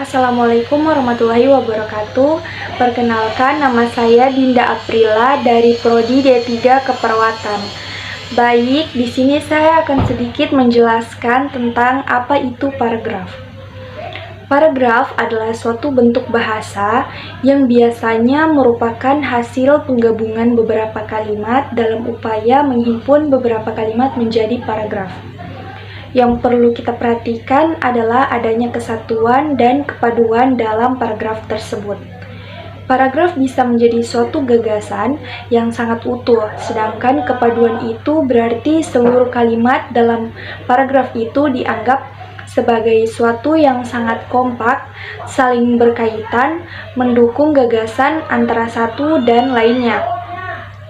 Assalamualaikum warahmatullahi wabarakatuh. Perkenalkan, nama saya Dinda Aprila dari Prodi D3 Keperawatan. Baik, di sini saya akan sedikit menjelaskan tentang apa itu paragraf. Paragraf adalah suatu bentuk bahasa yang biasanya merupakan hasil penggabungan beberapa kalimat dalam upaya menghimpun beberapa kalimat menjadi paragraf. Yang perlu kita perhatikan adalah adanya kesatuan dan kepaduan dalam paragraf tersebut. Paragraf bisa menjadi suatu gagasan yang sangat utuh, sedangkan kepaduan itu berarti seluruh kalimat dalam paragraf itu dianggap sebagai suatu yang sangat kompak, saling berkaitan, mendukung gagasan antara satu dan lainnya.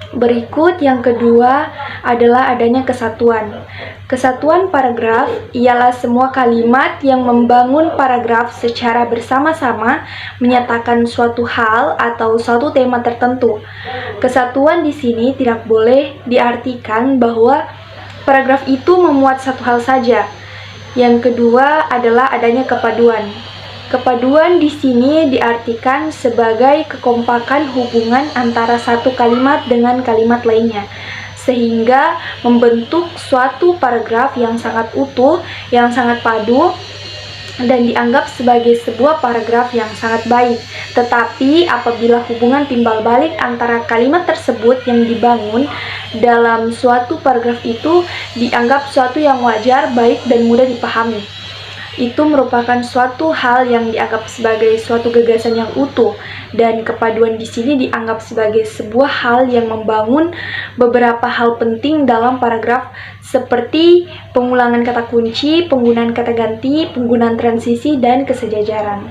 Berikut yang kedua adalah adanya kesatuan. Kesatuan paragraf ialah semua kalimat yang membangun paragraf secara bersama-sama menyatakan suatu hal atau suatu tema tertentu. Kesatuan di sini tidak boleh diartikan bahwa paragraf itu memuat satu hal saja. Yang kedua adalah adanya kepaduan. Kepaduan di sini diartikan sebagai kekompakan hubungan antara satu kalimat dengan kalimat lainnya, sehingga membentuk suatu paragraf yang sangat utuh, yang sangat padu, dan dianggap sebagai sebuah paragraf yang sangat baik. Tetapi apabila hubungan timbal balik antara kalimat tersebut yang dibangun dalam suatu paragraf itu dianggap suatu yang wajar, baik, dan mudah dipahami, itu merupakan suatu hal yang dianggap sebagai suatu gagasan yang utuh, dan kepaduan di sini dianggap sebagai sebuah hal yang membangun beberapa hal penting dalam paragraf seperti pengulangan kata kunci, penggunaan kata ganti, penggunaan transisi, dan kesejajaran.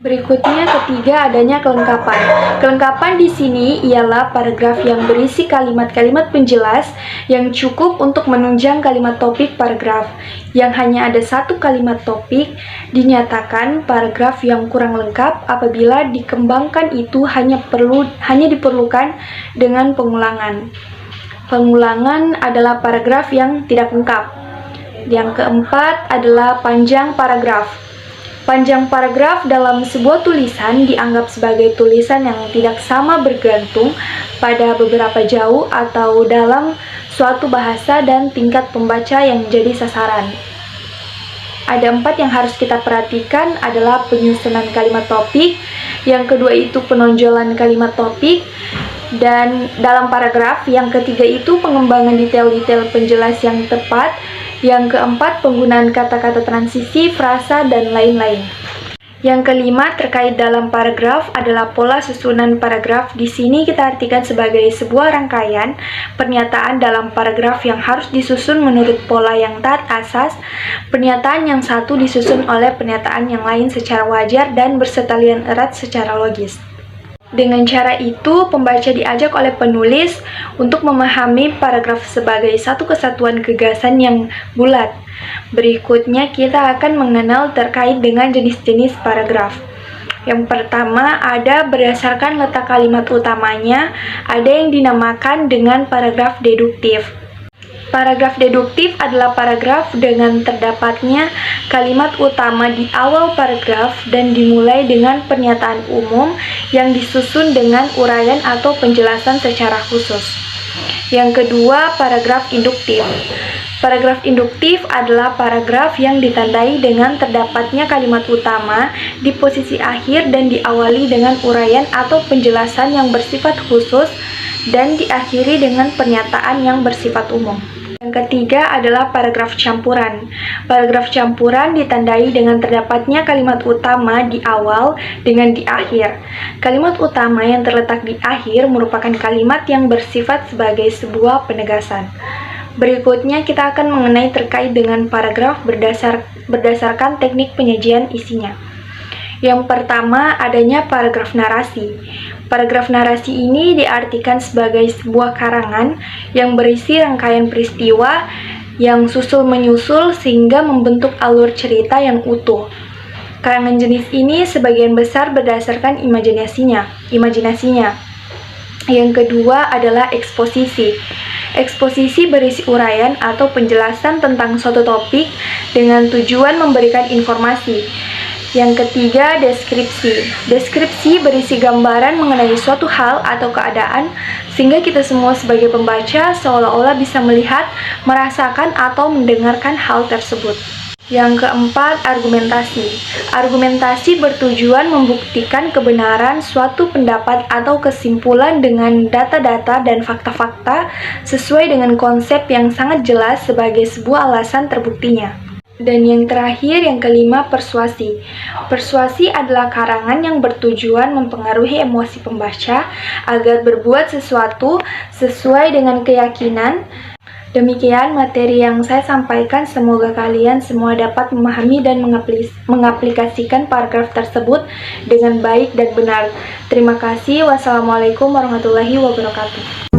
Berikutnya ketiga adanya kelengkapan. Kelengkapan di sini ialah paragraf yang berisi kalimat-kalimat penjelas yang cukup untuk menunjang kalimat topik paragraf. Yang hanya ada satu kalimat topik dinyatakan paragraf yang kurang lengkap apabila dikembangkan itu hanya diperlukan dengan pengulangan. Pengulangan adalah paragraf yang tidak lengkap. Yang keempat adalah panjang paragraf. Panjang paragraf dalam sebuah tulisan dianggap sebagai tulisan yang tidak sama bergantung pada beberapa jauh atau dalam suatu bahasa dan tingkat pembaca yang menjadi sasaran. Ada 4 yang harus kita perhatikan adalah penyusunan kalimat topik, yang kedua itu penonjolan kalimat topik, dan dalam paragraf yang ketiga itu pengembangan detail-detail penjelas yang tepat, yang keempat penggunaan kata-kata transisi, frasa, dan lain-lain. Yang kelima terkait dalam paragraf adalah pola susunan paragraf. Di sini kita artikan sebagai sebuah rangkaian pernyataan dalam paragraf yang harus disusun menurut pola yang taat asas. Pernyataan yang satu disusun oleh pernyataan yang lain secara wajar dan bersetalian erat secara logis. Dengan cara itu, pembaca diajak oleh penulis untuk memahami paragraf sebagai satu kesatuan gagasan yang bulat. Berikutnya, kita akan mengenal terkait dengan jenis-jenis paragraf. Yang pertama, ada berdasarkan letak kalimat utamanya, ada yang dinamakan dengan paragraf deduktif. Paragraf deduktif adalah paragraf dengan terdapatnya kalimat utama di awal paragraf dan dimulai dengan pernyataan umum yang disusun dengan uraian atau penjelasan secara khusus. Yang kedua, paragraf induktif. Paragraf induktif adalah paragraf yang ditandai dengan terdapatnya kalimat utama di posisi akhir dan diawali dengan uraian atau penjelasan yang bersifat khusus dan diakhiri dengan pernyataan yang bersifat umum. Yang ketiga adalah paragraf campuran. Paragraf campuran ditandai dengan terdapatnya kalimat utama di awal dengan di akhir. Kalimat utama yang terletak di akhir merupakan kalimat yang bersifat sebagai sebuah penegasan. Berikutnya kita akan mengenai terkait dengan paragraf berdasarkan teknik penyajian isinya. Yang pertama adanya paragraf narasi. Paragraf narasi ini diartikan sebagai sebuah karangan yang berisi rangkaian peristiwa yang susul-menyusul sehingga membentuk alur cerita yang utuh. Karangan jenis ini sebagian besar berdasarkan imajinasinya. Yang kedua adalah eksposisi. Eksposisi berisi uraian atau penjelasan tentang suatu topik dengan tujuan memberikan informasi. Yang ketiga, deskripsi. Deskripsi berisi gambaran mengenai suatu hal atau keadaan, sehingga kita semua sebagai pembaca seolah-olah bisa melihat, merasakan, atau mendengarkan hal tersebut. Yang keempat, argumentasi. Argumentasi bertujuan membuktikan kebenaran suatu pendapat atau kesimpulan dengan data-data dan fakta-fakta sesuai dengan konsep yang sangat jelas sebagai sebuah alasan terbuktinya. Dan yang terakhir, yang kelima, persuasi. Persuasi adalah karangan yang bertujuan mempengaruhi emosi pembaca agar berbuat sesuatu sesuai dengan keyakinan. Demikian materi yang saya sampaikan, semoga kalian semua dapat memahami dan mengaplikasikan paragraf tersebut dengan baik dan benar. Terima kasih. Wassalamualaikum warahmatullahi wabarakatuh.